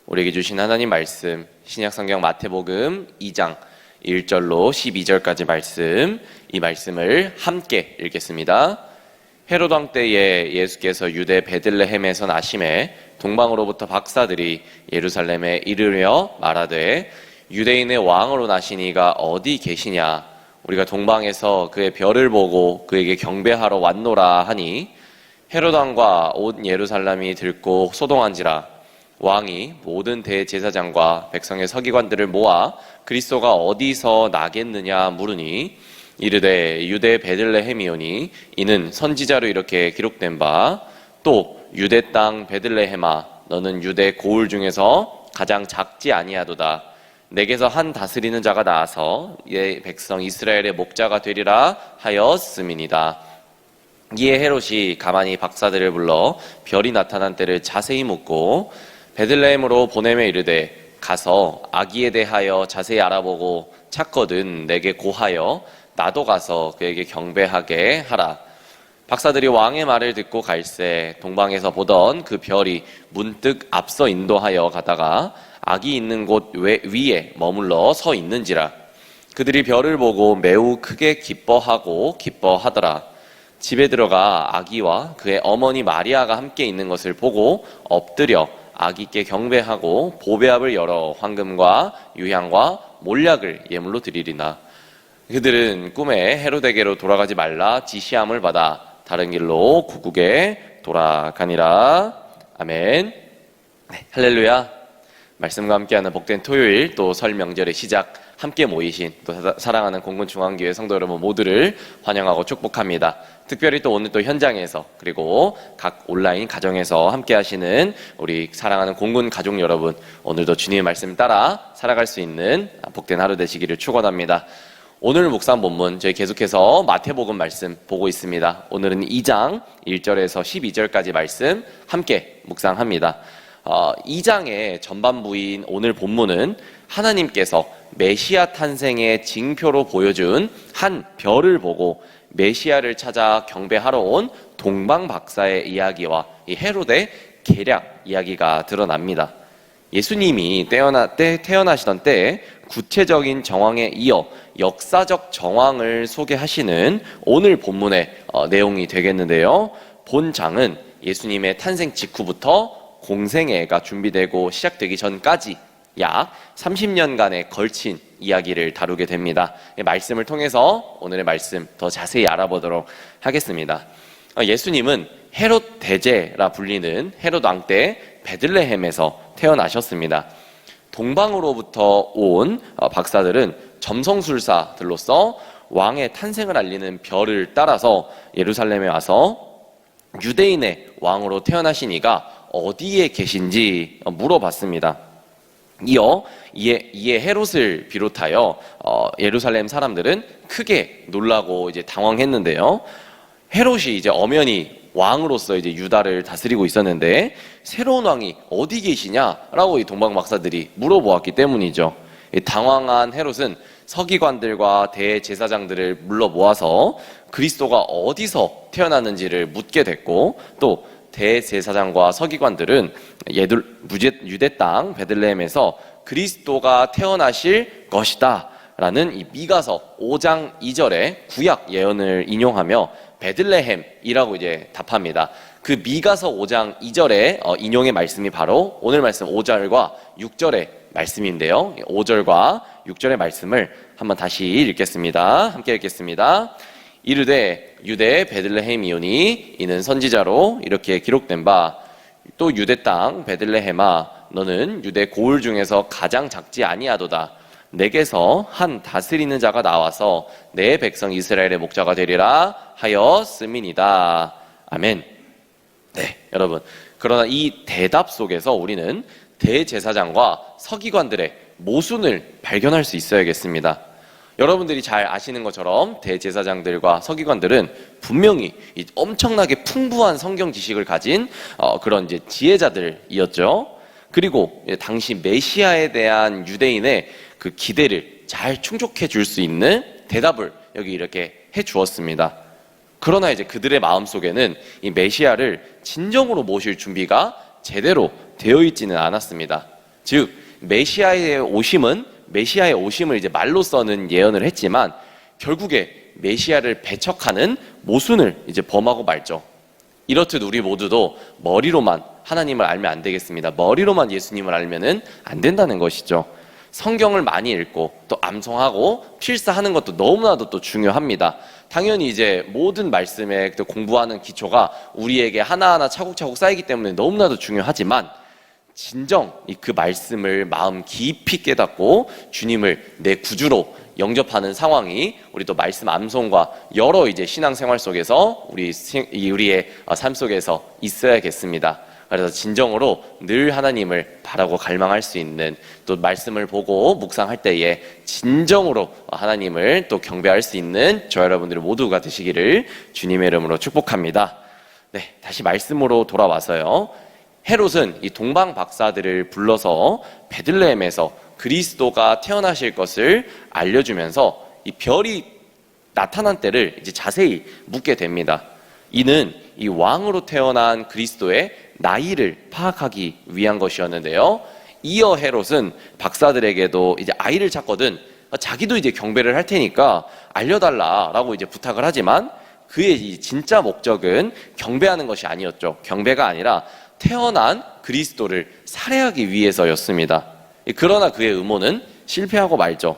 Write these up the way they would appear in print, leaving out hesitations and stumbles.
우리에게 주신 하나님 말씀, 신약성경 마태복음 2장 1절로 12절까지 말씀, 이 말씀을 함께 읽겠습니다. 헤롯 왕 때에 예수께서 유대 베들레헴에서 나심에 동방으로부터 박사들이 예루살렘에 이르려 말하되 유대인의 왕으로 나신 이가 어디 계시냐? 우리가 동방에서 그의 별을 보고 그에게 경배하러 왔노라 하니 헤롯 왕과 온 예루살렘이 들고 소동한지라. 왕이 모든 대제사장과 백성의 서기관들을 모아 그리스도가 어디서 나겠느냐 물으니 이르되 유대 베들레헴이오니 이는 선지자로 이렇게 기록된 바 또 유대 땅 베들레헴아 너는 유대 고을 중에서 가장 작지 아니하도다. 내게서 한 다스리는 자가 나와서 예 백성 이스라엘의 목자가 되리라 하였음이니이다. 이에 헤롯이 가만히 박사들을 불러 별이 나타난 때를 자세히 묻고 베들레헴으로 보내매 이르되 가서 아기에 대하여 자세히 알아보고 찾거든 내게 고하여 나도 가서 그에게 경배하게 하라. 박사들이 왕의 말을 듣고 갈새 동방에서 보던 그 별이 문득 앞서 인도하여 가다가 아기 있는 곳 위에 머물러 서 있는지라. 그들이 별을 보고 매우 크게 기뻐하더라. 집에 들어가 아기와 그의 어머니 마리아가 함께 있는 것을 보고 엎드려 아기께 경배하고 보배압을 열어 황금과 유향과 몰약을 예물로 드리리나. 그들은 꿈에 헤롯에게로 돌아가지 말라 지시함을 받아 다른 길로 구국에 돌아가니라. 아멘. 네, 할렐루야. 말씀과 함께하는 복된 토요일 또 설 명절의 시작 함께 모이신 또 사랑하는 공군중앙교회 성도 여러분 모두를 환영하고 축복합니다. 특별히 또 오늘 또 현장에서 그리고 각 온라인 가정에서 함께 하시는 우리 사랑하는 공군 가족 여러분 오늘도 주님의 말씀 따라 살아갈 수 있는 복된 하루 되시기를 축원합니다. 오늘 묵상 본문 저희 계속해서 마태복음 말씀 보고 있습니다. 오늘은 2장 1절에서 12절까지 말씀 함께 묵상합니다. 2장의 전반부인 오늘 본문은 하나님께서 메시아 탄생의 징표로 보여준 한 별을 보고 메시아를 찾아 경배하러 온 동방 박사의 이야기와 이 헤롯의 계략 이야기가 드러납니다. 예수님이 태어나시던 때에 구체적인 정황에 이어 역사적 정황을 소개하시는 오늘 본문의 내용이 되겠는데요. 본 장은 예수님의 탄생 직후부터 공생애가 준비되고 시작되기 전까지 약 30년간에 걸친 이야기를 다루게 됩니다. 말씀을 통해서 오늘의 말씀 더 자세히 알아보도록 하겠습니다. 예수님은 헤롯 대제라 불리는 헤롯 왕 때 베들레헴에서 태어나셨습니다. 동방으로부터 온 박사들은 점성술사들로서 왕의 탄생을 알리는 별을 따라서 예루살렘에 와서 유대인의 왕으로 태어나신 이가 어디에 계신지 물어봤습니다. 이에 헤롯을 비롯하여 예루살렘 사람들은 크게 놀라고 이제 당황했는데요. 헤롯이 이제 엄연히 왕으로서 이제 유다를 다스리고 있었는데 새로운 왕이 어디 계시냐라고 이 동방 박사들이 물어보았기 때문이죠. 당황한 헤롯은 서기관들과 대제사장들을 불러 모아서 그리스도가 어디서 태어났는지를 묻게 됐고 또 대제사장과 서기관들은 유대 땅 베들레헴에서 그리스도가 태어나실 것이다 라는 이 미가서 5장 2절의 구약 예언을 인용하며 베들레헴이라고 이제 답합니다. 그 미가서 5장 2절의 인용의 말씀이 바로 오늘 말씀 5절과 6절의 말씀인데요. 5절과 6절의 말씀을 한번 다시 읽겠습니다. 함께 읽겠습니다. 이르되 유대 베들레헴이오니 이는 선지자로 이렇게 기록된 바 또 유대 땅 베들레헴아 너는 유대 고을 중에서 가장 작지 아니하도다. 내게서 한 다스리는 자가 나와서 내 백성 이스라엘의 목자가 되리라 하였음이니이다. 아멘. 네, 여러분. 그러나 이 대답 속에서 우리는 대제사장과 서기관들의 모순을 발견할 수 있어야겠습니다. 여러분들이 잘 아시는 것처럼 대제사장들과 서기관들은 분명히 엄청나게 풍부한 성경 지식을 가진 그런 이제 지혜자들이었죠. 그리고 당시 메시아에 대한 유대인의 그 기대를 잘 충족해 줄 수 있는 대답을 여기 이렇게 해 주었습니다. 그러나 이제 그들의 마음속에는 이 메시아를 진정으로 모실 준비가 제대로 되어 있지는 않았습니다. 즉 메시아의 오심을 이제 말로서는 예언을 했지만 결국에 메시아를 배척하는 모순을 이제 범하고 말죠. 이렇듯 우리 모두도 머리로만 하나님을 알면 안 되겠습니다. 머리로만 예수님을 알면은 안 된다는 것이죠. 성경을 많이 읽고 또 암송하고 필사하는 것도 너무나도 또 중요합니다. 당연히 이제 모든 말씀에 공부하는 기초가 우리에게 하나하나 차곡차곡 쌓이기 때문에 너무나도 중요하지만 진정 그 말씀을 마음 깊이 깨닫고 주님을 내 구주로 영접하는 상황이 우리 또 말씀 암송과 여러 이제 신앙생활 속에서 우리의 삶 속에서 있어야겠습니다. 그래서 진정으로 늘 하나님을 바라고 갈망할 수 있는, 또 말씀을 보고 묵상할 때에 진정으로 하나님을 또 경배할 수 있는 저 여러분들 모두가 되시기를 주님의 이름으로 축복합니다. 네, 다시 말씀으로 돌아와서요. 헤롯은 이 동방 박사들을 불러서 베들레헴에서 그리스도가 태어나실 것을 알려주면서 이 별이 나타난 때를 이제 자세히 묻게 됩니다. 이는 이 왕으로 태어난 그리스도의 나이를 파악하기 위한 것이었는데요. 이어 헤롯은 박사들에게도 이제 아이를 찾거든 자기도 이제 경배를 할 테니까 알려달라라고 이제 부탁을 하지만 그의 이 진짜 목적은 경배하는 것이 아니었죠. 경배가 아니라 태어난 그리스도를 살해하기 위해서였습니다. 그러나 그의 음모는 실패하고 말죠.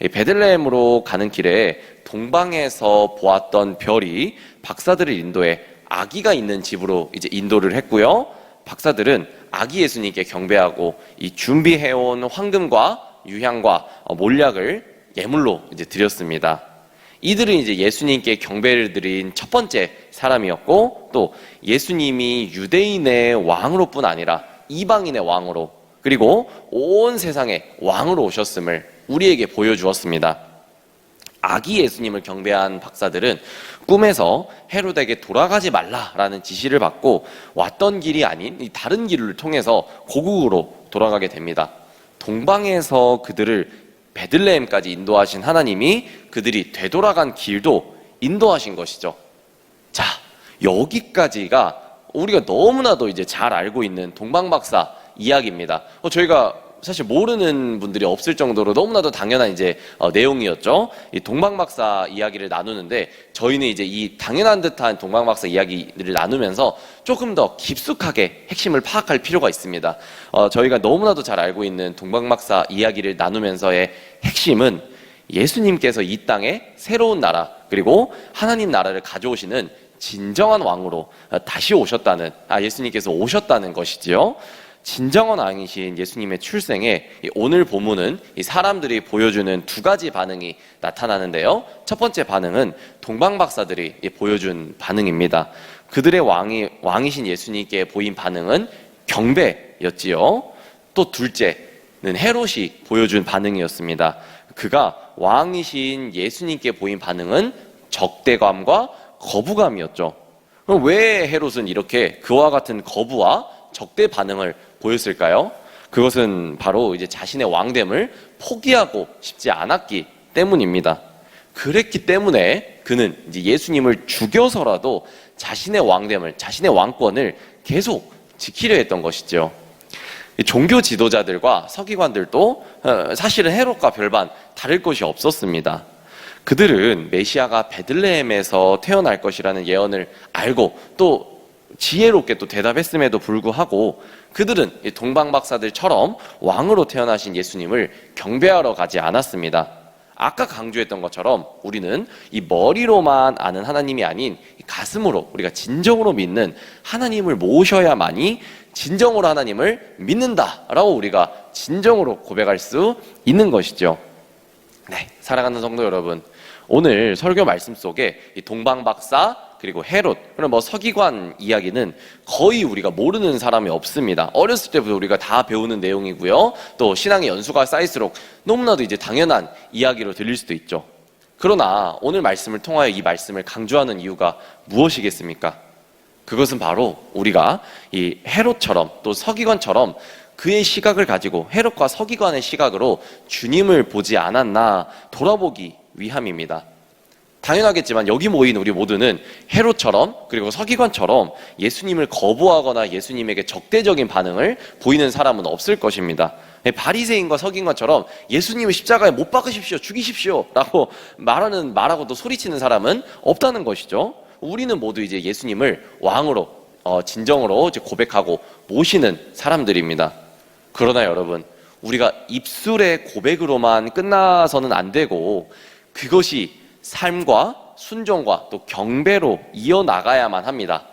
베들레헴으로 가는 길에 동방에서 보았던 별이 박사들을 인도해 아기가 있는 집으로 이제 인도를 했고요. 박사들은 아기 예수님께 경배하고 이 준비해온 황금과 유향과 몰약을 예물로 이제 드렸습니다. 이들은 이제 예수님께 경배를 드린 첫 번째 사람이었고, 또 예수님이 유대인의 왕으로뿐 아니라 이방인의 왕으로, 그리고 온 세상의 왕으로 오셨음을 우리에게 보여주었습니다. 아기 예수님을 경배한 박사들은 꿈에서 헤롯에게 돌아가지 말라라는 지시를 받고 왔던 길이 아닌 이 다른 길을 통해서 고국으로 돌아가게 됩니다. 동방에서 그들을 베들레헴까지 인도하신 하나님이 그들이 되돌아간 길도 인도하신 것이죠. 자, 여기까지가 우리가 너무나도 이제 잘 알고 있는 동방박사 이야기입니다. 저희가 사실 모르는 분들이 없을 정도로 너무나도 당연한 이제 내용이었죠. 이 동방박사 이야기를 나누는데 저희는 이제 이 당연한 듯한 동방박사 이야기를 나누면서 조금 더 깊숙하게 핵심을 파악할 필요가 있습니다. 저희가 너무나도 잘 알고 있는 동방박사 이야기를 나누면서의 핵심은 예수님께서 이 땅에 새로운 나라, 그리고 하나님 나라를 가져오시는 진정한 왕으로 다시 오셨다는, 예수님께서 오셨다는 것이지요. 진정한 왕이신 예수님의 출생에 오늘 본문은 이 사람들이 보여주는 두 가지 반응이 나타나는데요. 첫 번째 반응은 동방박사들이 보여준 반응입니다. 그들의 왕이신 예수님께 보인 반응은 경배였지요. 또 둘째는 헤롯이 보여준 반응이었습니다. 그가 왕이신 예수님께 보인 반응은 적대감과 거부감이었죠. 그럼 왜 헤롯은 이렇게 그와 같은 거부와 적대 반응을 보였을까요? 그것은 바로 이제 자신의 왕됨을 포기하고 싶지 않았기 때문입니다. 그랬기 때문에 그는 이제 예수님을 죽여서라도 자신의 왕됨을, 자신의 왕권을 계속 지키려 했던 것이죠. 종교 지도자들과 서기관들도 사실은 헤롯과 별반 다를 것이 없었습니다. 그들은 메시아가 베들레헴에서 태어날 것이라는 예언을 알고 또 지혜롭게 또 대답했음에도 불구하고 그들은 동방박사들처럼 왕으로 태어나신 예수님을 경배하러 가지 않았습니다. 아까 강조했던 것처럼 우리는 이 머리로만 아는 하나님이 아닌 가슴으로, 우리가 진정으로 믿는 하나님을 모셔야만이 진정으로 하나님을 믿는다라고 우리가 진정으로 고백할 수 있는 것이죠. 네, 사랑하는 성도 여러분, 오늘 설교 말씀 속에 이 동방박사 그리고 헤롯, 그럼 서기관 이야기는 거의 우리가 모르는 사람이 없습니다. 어렸을 때부터 우리가 다 배우는 내용이고요. 또 신앙의 연수가 쌓일수록 너무나도 이제 당연한 이야기로 들릴 수도 있죠. 그러나 오늘 말씀을 통하여 이 말씀을 강조하는 이유가 무엇이겠습니까? 그것은 바로 우리가 이 헤롯처럼 또 서기관처럼 그의 시각을 가지고, 헤롯과 서기관의 시각으로 주님을 보지 않았나 돌아보기 위함입니다. 당연하겠지만 여기 모인 우리 모두는 헤롯처럼 그리고 서기관처럼 예수님을 거부하거나 예수님에게 적대적인 반응을 보이는 사람은 없을 것입니다. 바리새인과 서기관처럼 예수님을 십자가에 못 박으십시오, 죽이십시오 라고 말하고 또 소리치는 사람은 없다는 것이죠. 우리는 모두 이제 예수님을 왕으로 진정으로 이제 고백하고 모시는 사람들입니다. 그러나 여러분, 우리가 입술의 고백으로만 끝나서는 안 되고 그것이 삶과 순종과 또 경배로 이어나가야만 합니다.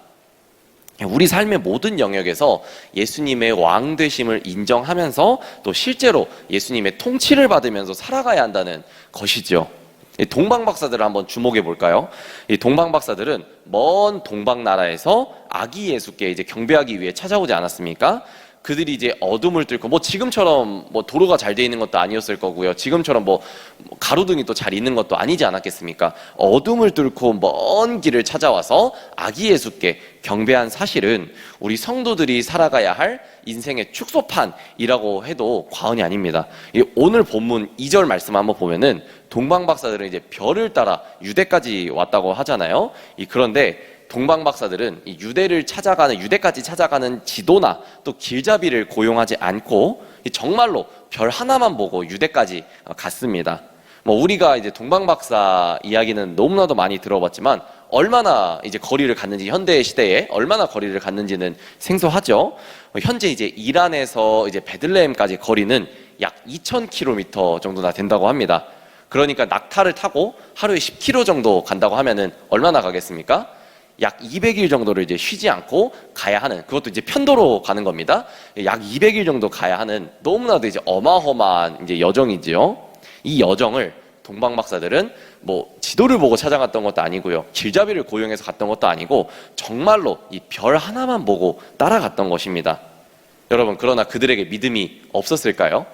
우리 삶의 모든 영역에서 예수님의 왕 되심을 인정하면서 또 실제로 예수님의 통치를 받으면서 살아가야 한다는 것이죠. 동방박사들을 한번 주목해 볼까요? 이 동방박사들은 먼 동방나라에서 아기 예수께 이제 경배하기 위해 찾아오지 않았습니까? 그들이 이제 어둠을 뚫고 지금처럼 도로가 잘 돼 있는 것도 아니었을 거고요. 지금처럼 가로등이 또 잘 있는 것도 아니지 않았겠습니까? 어둠을 뚫고 먼 길을 찾아와서 아기 예수께 경배한 사실은 우리 성도들이 살아가야 할 인생의 축소판이라고 해도 과언이 아닙니다. 오늘 본문 2절 말씀 한번 보면은 동방박사들은 이제 별을 따라 유대까지 왔다고 하잖아요. 그런데 동방박사들은 유대까지 찾아가는 지도나 또 길잡이를 고용하지 않고 정말로 별 하나만 보고 유대까지 갔습니다. 우리가 이제 동방박사 이야기는 너무나도 많이 들어봤지만 얼마나 이제 거리를 갔는지, 현대 시대에 얼마나 거리를 갔는지는 생소하죠. 현재 이제 이란에서 이제 베들레헴까지 거리는 약 2,000km 정도나 된다고 합니다. 그러니까 낙타를 타고 하루에 10km 정도 간다고 하면은 얼마나 가겠습니까? 약 200일 정도를 이제 쉬지 않고 가야 하는, 그것도 이제 편도로 가는 겁니다. 약 200일 정도 가야 하는 너무나도 이제 어마어마한 이제 여정이지요. 이 여정을 동방박사들은 지도를 보고 찾아갔던 것도 아니고요, 길잡이를 고용해서 갔던 것도 아니고 정말로 이 별 하나만 보고 따라갔던 것입니다. 여러분, 그러나 그들에게 믿음이 없었을까요?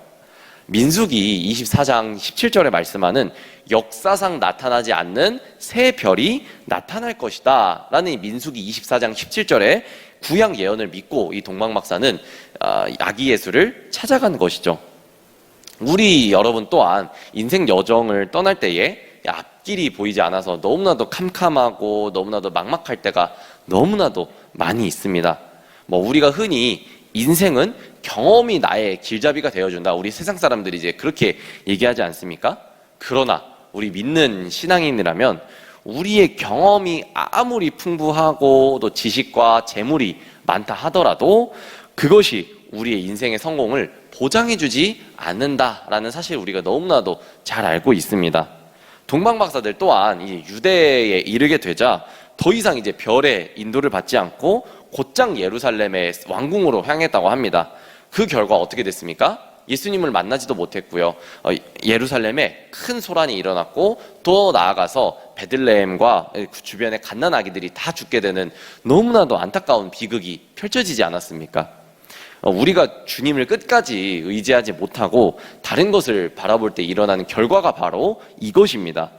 민수기 24장 17절에 말씀하는 역사상 나타나지 않는 새 별이 나타날 것이다 라는 이 민수기 24장 17절의 구약 예언을 믿고 이 동방박사는 아기 예수를 찾아간 것이죠. 우리 여러분 또한 인생 여정을 떠날 때에 앞길이 보이지 않아서 너무나도 캄캄하고 너무나도 막막할 때가 너무나도 많이 있습니다. 우리가 흔히 인생은 경험이 나의 길잡이가 되어준다, 우리 세상 사람들이 이제 그렇게 얘기하지 않습니까? 그러나 우리 믿는 신앙인이라면 우리의 경험이 아무리 풍부하고 또 지식과 재물이 많다 하더라도 그것이 우리의 인생의 성공을 보장해주지 않는다라는 사실을 우리가 너무나도 잘 알고 있습니다. 동방박사들 또한 이 유대에 이르게 되자 더 이상 이제 별의 인도를 받지 않고 곧장 예루살렘의 왕궁으로 향했다고 합니다. 그 결과 어떻게 됐습니까? 예수님을 만나지도 못했고요. 예루살렘에 큰 소란이 일어났고 또 나아가서 베들레헴과 그 주변의 갓난아기들이 다 죽게 되는 너무나도 안타까운 비극이 펼쳐지지 않았습니까? 우리가 주님을 끝까지 의지하지 못하고 다른 것을 바라볼 때 일어나는 결과가 바로 이것입니다.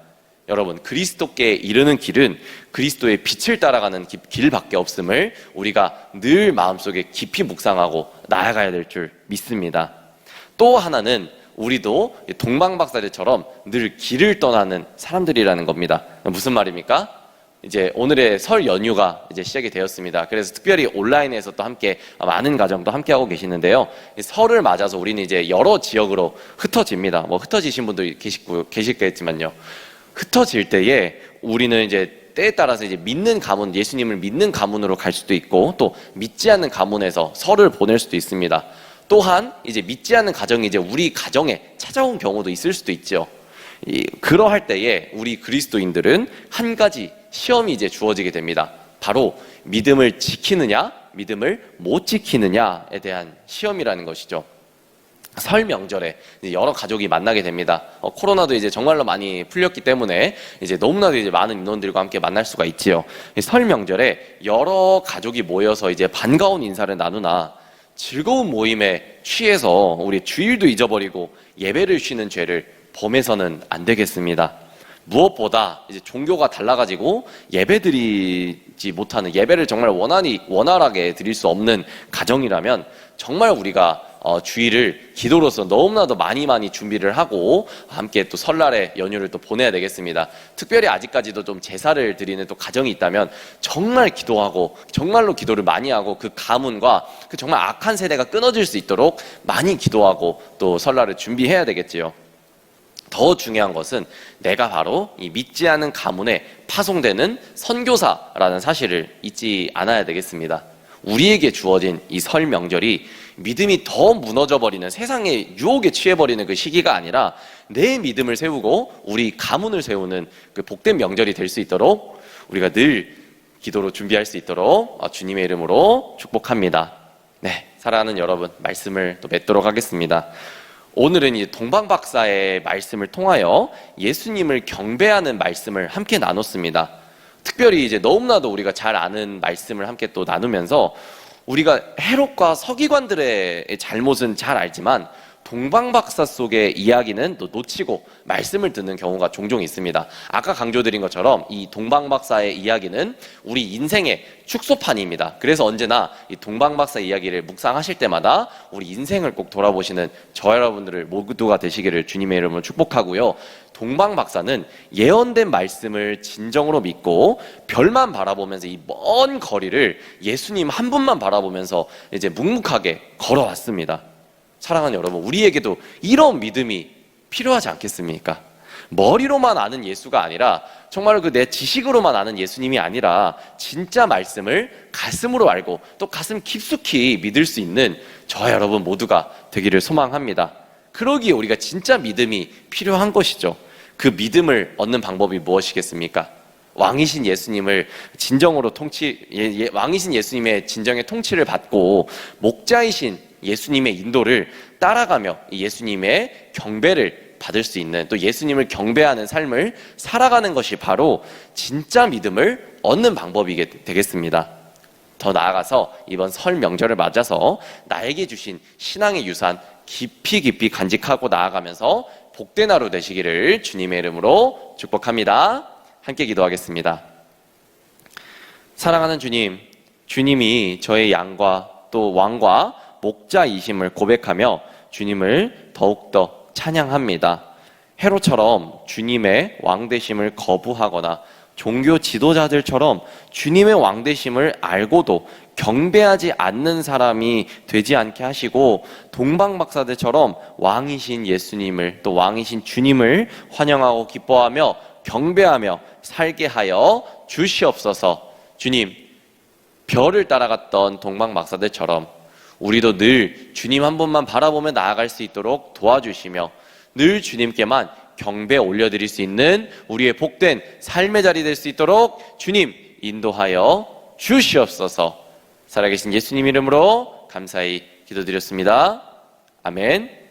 여러분, 그리스도께 이르는 길은 그리스도의 빛을 따라가는 길밖에 없음을 우리가 늘 마음속에 깊이 묵상하고 나아가야 될 줄 믿습니다. 또 하나는 우리도 동방박사들처럼 늘 길을 떠나는 사람들이라는 겁니다. 무슨 말입니까? 이제 오늘의 설 연휴가 이제 시작이 되었습니다. 그래서 특별히 온라인에서 또 함께 많은 가정도 함께 하고 계시는데요. 설을 맞아서 우리는 이제 여러 지역으로 흩어집니다. 흩어지신 분도 계시겠지만요. 흩어질 때에 우리는 이제 때에 따라서 이제 믿는 가문, 예수님을 믿는 가문으로 갈 수도 있고 또 믿지 않는 가문에서 설을 보낼 수도 있습니다. 또한 이제 믿지 않는 가정이 이제 우리 가정에 찾아온 경우도 있을 수도 있죠. 그러할 때에 우리 그리스도인들은 한 가지 시험이 이제 주어지게 됩니다. 바로 믿음을 지키느냐, 믿음을 못 지키느냐에 대한 시험이라는 것이죠. 설 명절에 여러 가족이 만나게 됩니다. 코로나도 이제 정말로 많이 풀렸기 때문에 이제 너무나도 이제 많은 인원들과 함께 만날 수가 있지요. 설 명절에 여러 가족이 모여서 이제 반가운 인사를 나누나 즐거운 모임에 취해서 우리 주일도 잊어버리고 예배를 쉬는 죄를 범해서는 안 되겠습니다. 무엇보다 이제 종교가 달라가지고 예배드리지 못하는, 예배를 정말 원활하게 드릴 수 없는 가정이라면 정말 우리가 주일을 기도로서 너무나도 많이 준비를 하고 함께 또 설날에 연휴를 또 보내야 되겠습니다. 특별히 아직까지도 좀 제사를 드리는 또 가정이 있다면 정말 기도하고 정말로 기도를 많이 하고 그 가문과 그 정말 악한 세대가 끊어질 수 있도록 많이 기도하고 또 설날을 준비해야 되겠지요. 더 중요한 것은 내가 바로 이 믿지 않은 가문에 파송되는 선교사라는 사실을 잊지 않아야 되겠습니다. 우리에게 주어진 이 설 명절이 믿음이 더 무너져 버리는, 세상의 유혹에 취해버리는 그 시기가 아니라 내 믿음을 세우고 우리 가문을 세우는 그 복된 명절이 될 수 있도록 우리가 늘 기도로 준비할 수 있도록 주님의 이름으로 축복합니다. 네, 사랑하는 여러분, 말씀을 또 맺도록 하겠습니다. 오늘은 이 동방박사의 말씀을 통하여 예수님을 경배하는 말씀을 함께 나눴습니다. 특별히 이제 너무나도 우리가 잘 아는 말씀을 함께 또 나누면서 우리가 헤롯과 서기관들의 잘못은 잘 알지만 동방박사 속의 이야기는 또 놓치고 말씀을 듣는 경우가 종종 있습니다. 아까 강조드린 것처럼 이 동방박사의 이야기는 우리 인생의 축소판입니다. 그래서 언제나 이 동방박사 이야기를 묵상하실 때마다 우리 인생을 꼭 돌아보시는 저 여러분들을 모두가 되시기를 주님의 이름으로 축복하고요. 동방박사는 예언된 말씀을 진정으로 믿고 별만 바라보면서 이 먼 거리를 예수님 한 분만 바라보면서 이제 묵묵하게 걸어왔습니다. 사랑하는 여러분, 우리에게도 이런 믿음이 필요하지 않겠습니까? 머리로만 아는 예수가 아니라 정말 그 내 지식으로만 아는 예수님이 아니라 진짜 말씀을 가슴으로 알고 또 가슴 깊숙이 믿을 수 있는 저와 여러분 모두가 되기를 소망합니다. 그러기에 우리가 진짜 믿음이 필요한 것이죠. 그 믿음을 얻는 방법이 무엇이겠습니까? 왕이신 예수님을 진정으로 왕이신 예수님의 진정의 통치를 받고 목자이신 예수님의 인도를 따라가며 예수님의 경배를 받을 수 있는, 또 예수님을 경배하는 삶을 살아가는 것이 바로 진짜 믿음을 얻는 방법이 되겠습니다. 더 나아가서 이번 설 명절을 맞아서 나에게 주신 신앙의 유산 깊이 간직하고 나아가면서 복된 하루 되시기를 주님의 이름으로 축복합니다. 함께 기도하겠습니다. 사랑하는 주님, 주님이 저의 양과 또 왕과 목자이심을 고백하며 주님을 더욱더 찬양합니다. 헤롯처럼 주님의 왕되심을 거부하거나 종교 지도자들처럼 주님의 왕되심을 알고도 경배하지 않는 사람이 되지 않게 하시고, 동방박사들처럼 왕이신 예수님을 또 왕이신 주님을 환영하고 기뻐하며 경배하며 살게 하여 주시옵소서. 주님, 별을 따라갔던 동방박사들처럼 우리도 늘 주님 한 분만 바라보며 나아갈 수 있도록 도와주시며 늘 주님께만 경배 올려드릴 수 있는 우리의 복된 삶의 자리 될 수 있도록 주님 인도하여 주시옵소서. 살아계신 예수님 이름으로 감사히 기도드렸습니다. 아멘.